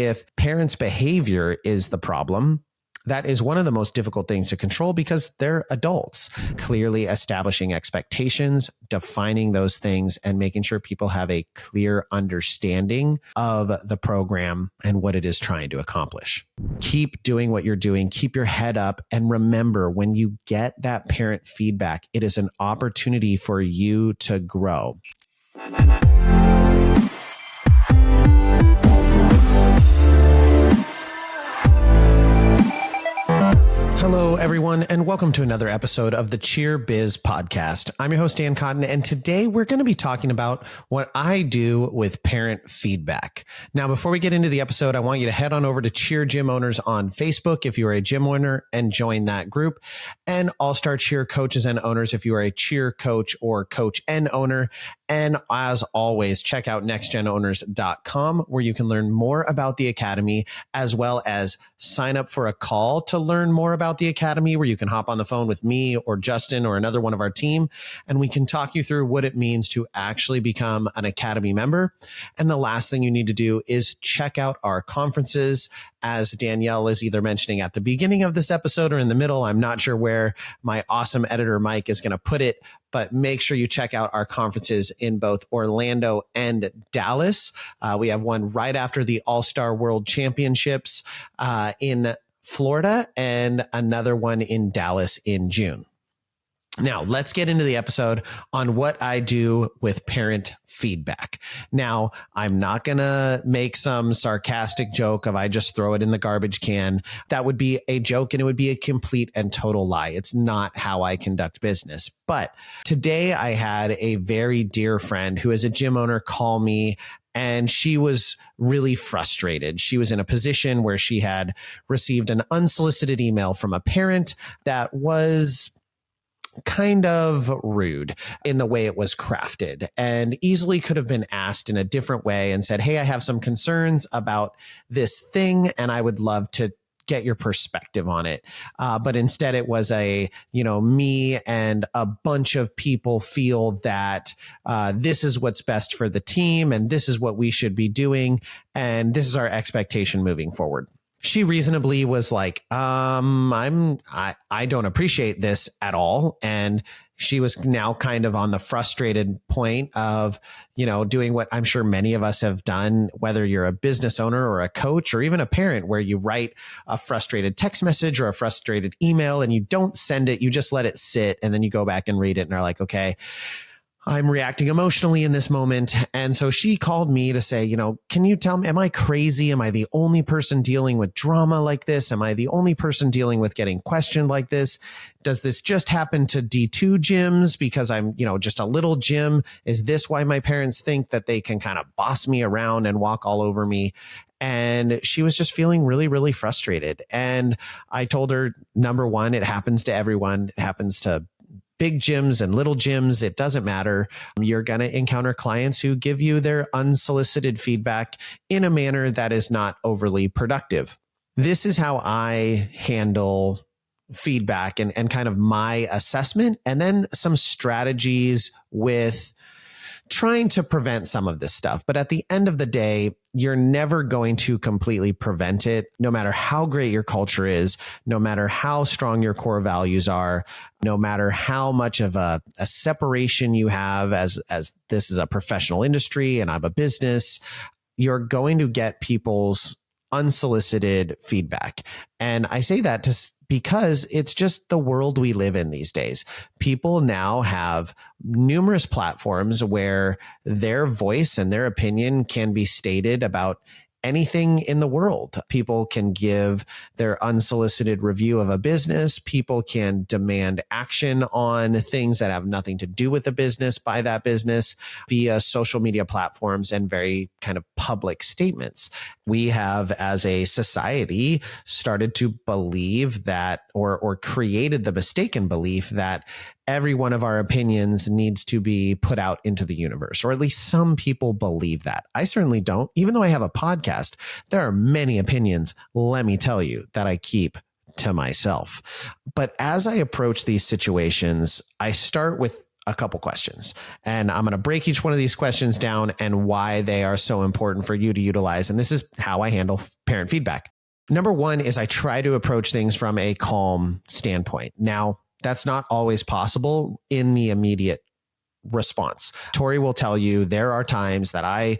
if parents' behavior is the problem, that is one of the most difficult things to control because they're adults. Clearly establishing expectations, defining those things, and making sure people have a clear understanding of the program and what it is trying to accomplish. Keep doing what you're doing. Keep your head up. And remember, when you get that parent feedback, it is an opportunity for you to grow. Hello, everyone, and welcome to another episode of the Cheer Biz podcast. I'm your host, Dan Cotton, and today we're going to be talking about what I do with parent feedback. Now, before we get into the episode, I want you to head on over to Cheer Gym Owners on Facebook if you are a gym owner and join that group, and All-Star Cheer Coaches and Owners if you are a cheer coach or coach and owner. And as always, check out nextgenowners.com where you can learn more about the Academy, as well as sign up for a call to learn more about the Academy, where you can hop on the phone with me or Justin or another one of our team, and we can talk you through what it means to actually become an Academy member. And the last thing you need to do is check out our conferences. As Danielle is either mentioning at the beginning of this episode or in the middle, I'm not sure where my awesome editor Mike is going to put it, but make sure you check out our conferences in both Orlando and Dallas. We have one right after the All-Star World Championships in Florida, and another one in Dallas in June. Now, let's get into the episode on what I do with parent feedback. Now, I'm not going to make some sarcastic joke of I just throw it in the garbage can. That would be a joke, and it would be a complete and total lie. It's not how I conduct business. But today I had a very dear friend who is a gym owner call me, and she was really frustrated. She was in a position where she had received an unsolicited email from a parent that was kind of rude in the way it was crafted, and easily could have been asked in a different way and said, hey, I have some concerns about this thing, and I would love to get your perspective on it. But instead it was me and a bunch of people feel that this is what's best for the team, and this is what we should be doing, and this is our expectation moving forward. She reasonably was like, I don't appreciate this at all. And she was now kind of on the frustrated point of, doing what I'm sure many of us have done, whether you're a business owner or a coach or even a parent, where you write a frustrated text message or a frustrated email and you don't send it, you just let it sit, and then you go back and read it and are like, okay, I'm reacting emotionally in this moment. And so she called me to say, can you tell me, am I crazy? Am I the only person dealing with drama like this? Am I the only person dealing with getting questioned like this? Does this just happen to D2 gyms because I'm, just a little gym? Is this why my parents think that they can kind of boss me around and walk all over me? And she was just feeling really, really frustrated. And I told her, number one, it happens to everyone. It happens to big gyms and little gyms. It doesn't matter. You're going to encounter clients who give you their unsolicited feedback in a manner that is not overly productive. This is how I handle feedback and kind of my assessment, and then some strategies with trying to prevent some of this stuff. But at the end of the day, you're never going to completely prevent it, no matter how great your culture is, no matter how strong your core values are, no matter how much of a separation you have as this is a professional industry and I'm a business. You're going to get people's unsolicited feedback. And I say that because it's just the world we live in these days. People now have numerous platforms where their voice and their opinion can be stated about anything in the world. People can give their unsolicited review of a business. People can demand action on things that have nothing to do with the business by that business via social media platforms and very kind of public statements. We have, as a society, started to believe that, or created the mistaken belief that every one of our opinions needs to be put out into the universe, or at least some people believe that. I certainly don't. Even though I have a podcast, there are many opinions, let me tell you, that I keep to myself. But as I approach these situations, I start with a couple questions. And I'm going to break each one of these questions down and why they are so important for you to utilize. And this is how I handle parent feedback. Number one is I try to approach things from a calm standpoint. Now, that's not always possible in the immediate response. Tori will tell you there are times that I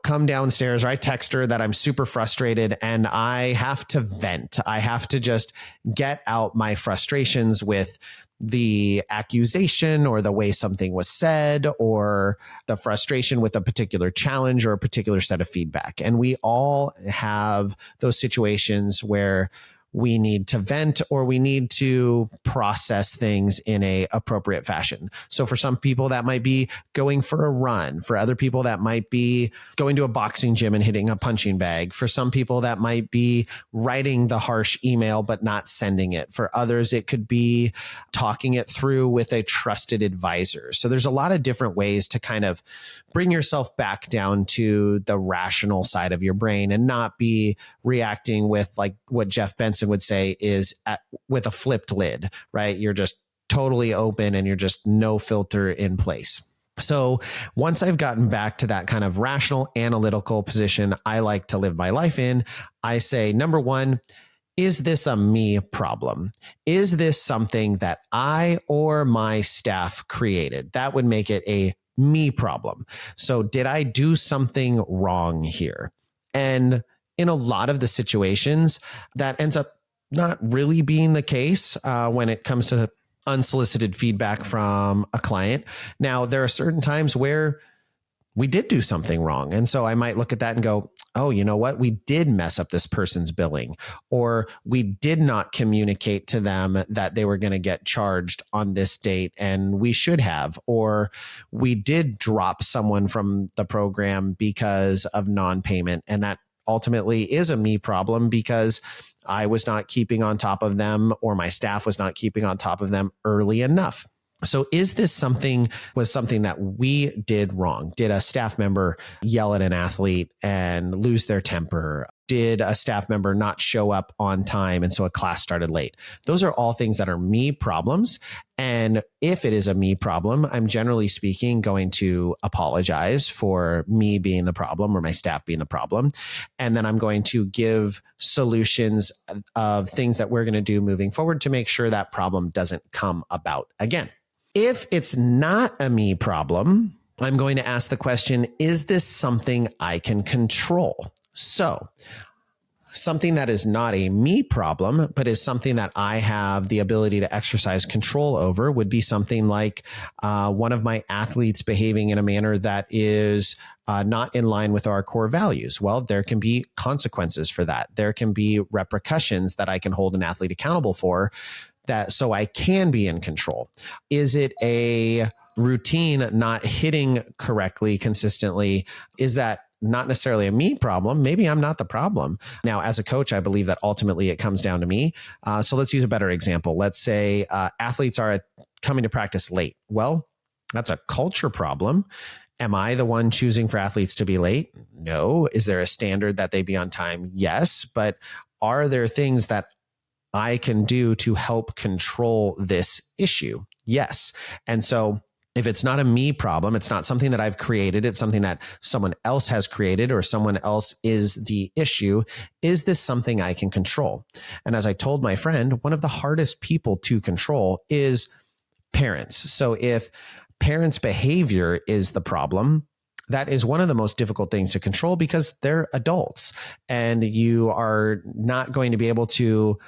come downstairs or I text her that I'm super frustrated and I have to vent. I have to just get out my frustrations with the accusation or the way something was said or the frustration with a particular challenge or a particular set of feedback. And we all have those situations where we need to vent or we need to process things in a appropriate fashion. So for some people that might be going for a run. For other people that might be going to a boxing gym and hitting a punching bag. For some people that might be writing the harsh email but not sending it. For others it could be talking it through with a trusted advisor. So there's a lot of different ways to kind of bring yourself back down to the rational side of your brain and not be reacting with like what Jeff Benson would say is with a flipped lid, right? You're just totally open and you're just no filter in place. So once I've gotten back to that kind of rational, analytical position I like to live my life in, I say, number one, is this a me problem? Is this something that I or my staff created? That would make it a me problem. So did I do something wrong here? And in a lot of the situations, that ends up not really being the case when it comes to unsolicited feedback from a client. Now, there are certain times where we did do something wrong. And so I might look at that and go, oh, you know what? We did mess up this person's billing, or we did not communicate to them that they were going to get charged on this date and we should have, or we did drop someone from the program because of non-payment. And that ultimately is a me problem because I was not keeping on top of them or my staff was not keeping on top of them early enough. So is this something that we did wrong? Did a staff member yell at an athlete and lose their temper? Did a staff member not show up on time and so a class started late? Those are all things that are me problems. And if it is a me problem, I'm generally speaking going to apologize for me being the problem or my staff being the problem. And then I'm going to give solutions of things that we're going to do moving forward to make sure that problem doesn't come about again. If it's not a me problem, I'm going to ask the question, is this something I can control? So something that is not a me problem, but is something that I have the ability to exercise control over would be something like one of my athletes behaving in a manner that is not in line with our core values. Well, there can be consequences for that. There can be repercussions that I can hold an athlete accountable for, that so I can be in control. Is it a routine not hitting correctly consistently? Is that not necessarily a me problem? Maybe I'm not the problem. Now, as a coach, I believe that ultimately it comes down to me. So let's use a better example. Let's say athletes are coming to practice late. Well, that's a culture problem. Am I the one choosing for athletes to be late? No. Is there a standard that they be on time? Yes. But are there things that I can do to help control this issue? Yes. And so if it's not a me problem, it's not something that I've created, it's something that someone else has created or someone else is the issue, is this something I can control? And as I told my friend, one of the hardest people to control is parents. So if parents' behavior is the problem, that is one of the most difficult things to control because they're adults and you are not going to be able to,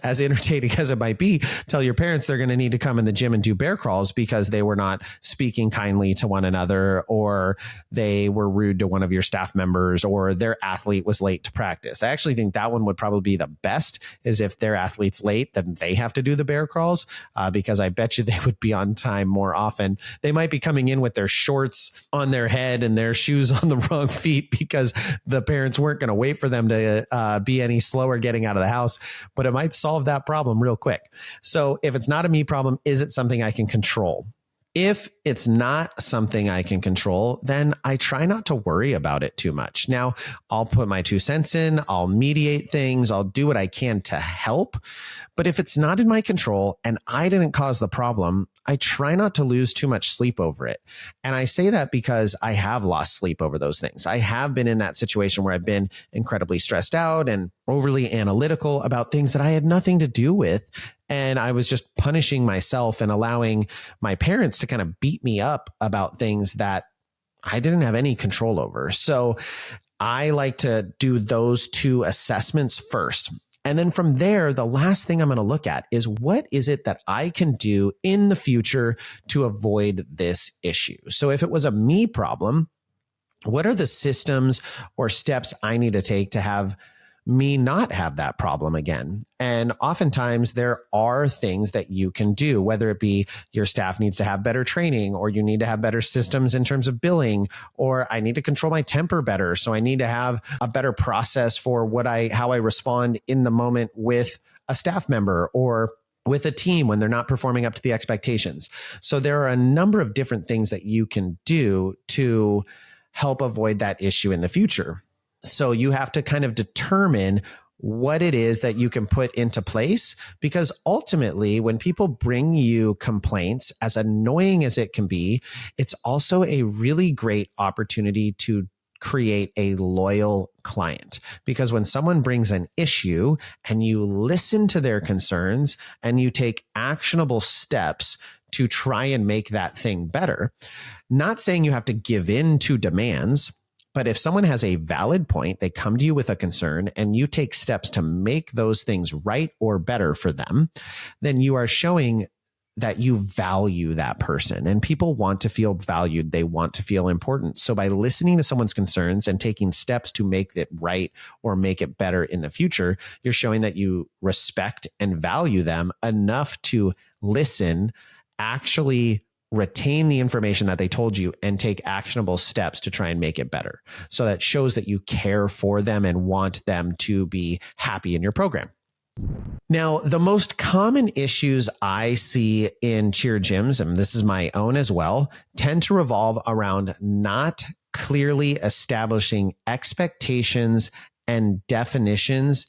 as entertaining as it might be, tell your parents they're going to need to come in the gym and do bear crawls because they were not speaking kindly to one another, or they were rude to one of your staff members, or their athlete was late to practice. I actually think that one would probably be the best, is if their athlete's late, then they have to do the bear crawls because I bet you they would be on time more often. They might be coming in with their shorts on their head and their shoes on the wrong feet because the parents weren't going to wait for them to be any slower getting out of the house. But it might solve that problem real quick. So if it's not a me problem, is it something I can control? If it's not something I can control, then I try not to worry about it too much. Now, I'll put my 2 cents in, I'll mediate things, I'll do what I can to help. But if it's not in my control and I didn't cause the problem, I try not to lose too much sleep over it. And I say that because I have lost sleep over those things. I have been in that situation where I've been incredibly stressed out and overly analytical about things that I had nothing to do with. And I was just punishing myself and allowing my parents to kind of beat me up about things that I didn't have any control over. So I like to do those 2 assessments first. And then from there, the last thing I'm going to look at is what is it that I can do in the future to avoid this issue? So if it was a me problem, what are the systems or steps I need to take to have me not have that problem again? And oftentimes there are things that you can do, whether it be your staff needs to have better training, or you need to have better systems in terms of billing, or I need to control my temper better. So I need to have a better process for how I respond in the moment with a staff member or with a team when they're not performing up to the expectations. So there are a number of different things that you can do to help avoid that issue in the future. So you have to kind of determine what it is that you can put into place, because ultimately when people bring you complaints, as annoying as it can be, it's also a really great opportunity to create a loyal client. Because when someone brings an issue and you listen to their concerns and you take actionable steps to try and make that thing better, not saying you have to give in to demands, but if someone has a valid point, they come to you with a concern and you take steps to make those things right or better for them, then you are showing that you value that person, and people want to feel valued. They want to feel important. So by listening to someone's concerns and taking steps to make it right or make it better in the future, you're showing that you respect and value them enough to listen, actually retain the information that they told you, and take actionable steps to try and make it better. So that shows that you care for them and want them to be happy in your program. Now, the most common issues I see in cheer gyms, and this is my own as well, tend to revolve around not clearly establishing expectations and definitions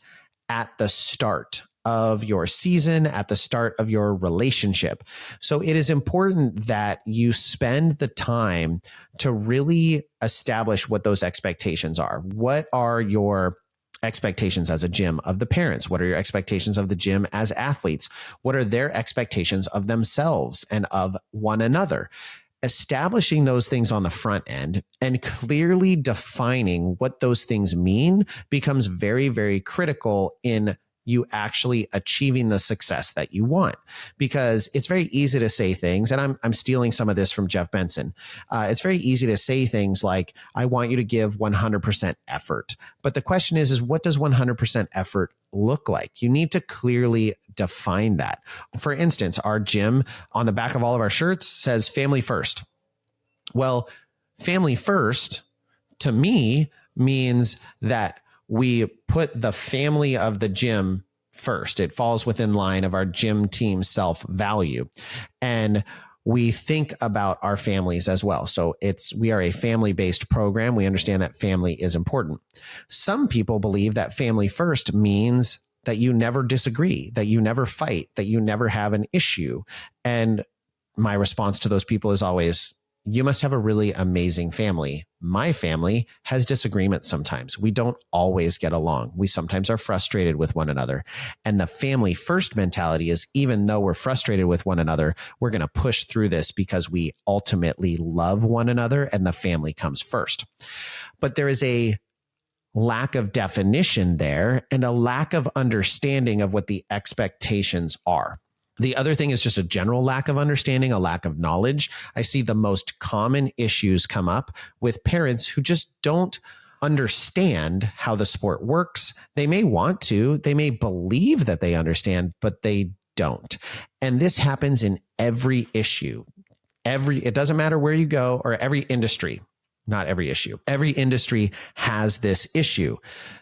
at the start of your season, at the start of your relationship. So it is important that you spend the time to really establish what those expectations are. What are your expectations as a gym of the parents? What are your expectations of the gym as athletes? What are their expectations of themselves and of one another? Establishing those things on the front end and clearly defining what those things mean becomes very, very critical in you actually achieving the success that you want. Because it's very easy to say things, and I'm stealing some of this from Jeff Benson. It's very easy to say things like, I want you to give 100% effort. But the question is what does 100% effort look like? You need to clearly define that. For instance, our gym on the back of all of our shirts says family first. Well, family first to me means that we put the family of the gym first. It falls within line of our gym team self-value. And we think about our families as well. So we are a family-based program. We understand that family is important. Some people believe that family first means that you never disagree, that you never fight, that you never have an issue. And my response to those people is always, you must have a really amazing family. My family has disagreements sometimes. We don't always get along. We sometimes are frustrated with one another. And the family first mentality is, even though we're frustrated with one another, we're going to push through this because we ultimately love one another and the family comes first. But there is a lack of definition there and a lack of understanding of what the expectations are. The other thing is just a general lack of understanding, a lack of knowledge. I see the most common issues come up with parents who just don't understand how the sport works. They may want to, they may believe that they understand, but they don't. And this happens in every issue. It doesn't matter where you go, or every industry. not every issue. Every industry has this issue.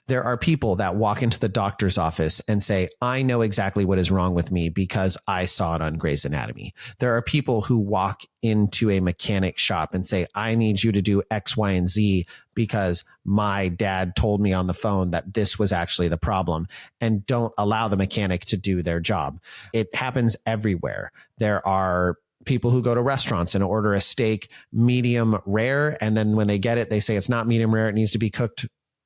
There are people that walk into the doctor's office and say, I know exactly what is wrong with me because I saw it on Grey's Anatomy. There are people who walk into a mechanic shop and say, I need you to do X, Y, and Z because my dad told me on the phone that this was actually the problem, and don't allow the mechanic to do their job. It happens everywhere. There are people who go to restaurants and order a steak medium rare, and then when they get it, they say it's not medium rare. It needs to be cooked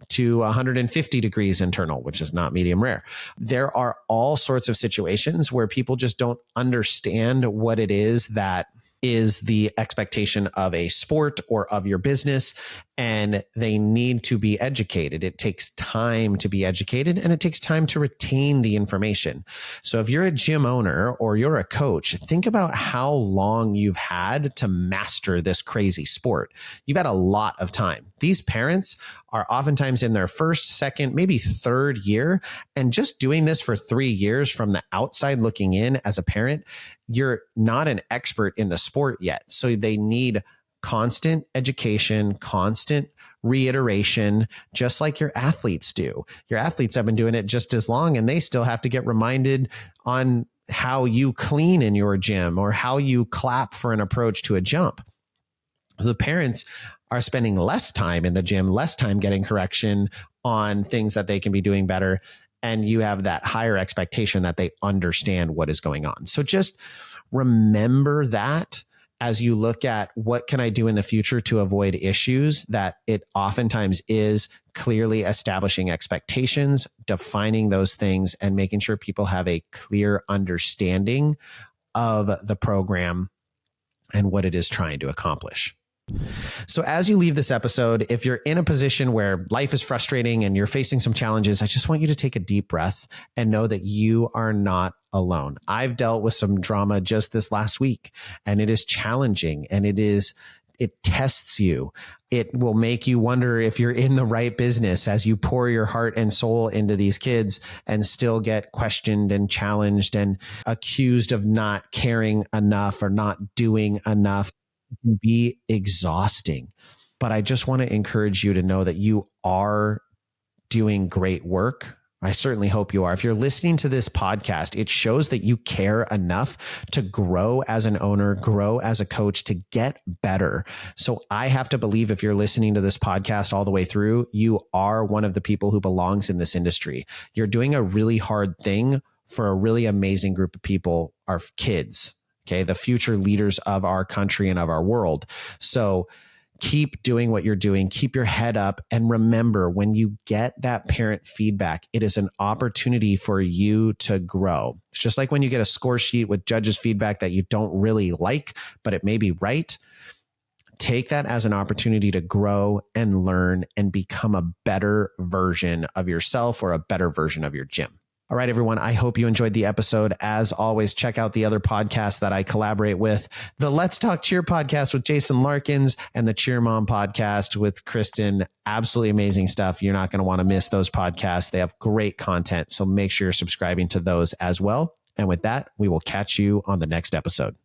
to 150 degrees internal, which is not medium rare. There are all sorts of situations where people just don't understand what it is that is the expectation of a sport or of your business, and they need to be educated. It takes time to be educated, and it takes time to retain the information. So if you're a gym owner or you're a coach, think about how long you've had to master this crazy sport. You've had a lot of time. These parents are oftentimes in their first, second, maybe third year, and just doing this for 3 years from the outside looking in as a parent, you're not an expert in the sport yet. So they need constant education, constant reiteration, just like your athletes do. Your athletes have been doing it just as long, and they still have to get reminded on how you clean in your gym or how you clap for an approach to a jump. So the parents are spending less time in the gym, less time getting correction on things that they can be doing better. And you have that higher expectation that they understand what is going on. So just remember that as you look at what can I do in the future to avoid issues, that it oftentimes is clearly establishing expectations, defining those things, and making sure people have a clear understanding of the program and what it is trying to accomplish. So as you leave this episode, if you're in a position where life is frustrating and you're facing some challenges, I just want you to take a deep breath and know that you are not alone. I've dealt with some drama just this last week, and it is challenging, and it tests you. It will make you wonder if you're in the right business as you pour your heart and soul into these kids and still get questioned and challenged and accused of not caring enough or not doing enough. Can be exhausting, but I just want to encourage you to know that you are doing great work. I certainly hope you are. If you're listening to this podcast, it shows that you care enough to grow as an owner, grow as a coach, to get better. So I have to believe if you're listening to this podcast all the way through, you are one of the people who belongs in this industry. You're doing a really hard thing for a really amazing group of people, our kids. Okay, the future leaders of our country and of our world. So keep doing what you're doing, keep your head up, and remember, when you get that parent feedback, it is an opportunity for you to grow. It's just like when you get a score sheet with judges' feedback that you don't really like, but it may be right. Take that as an opportunity to grow and learn and become a better version of yourself or a better version of your gym. All right, everyone, I hope you enjoyed the episode. As always, check out the other podcasts that I collaborate with. The Let's Talk Cheer podcast with Jason Larkins and the Cheer Mom podcast with Kristen. Absolutely amazing stuff. You're not going to want to miss those podcasts. They have great content, so make sure you're subscribing to those as well. And with that, we will catch you on the next episode.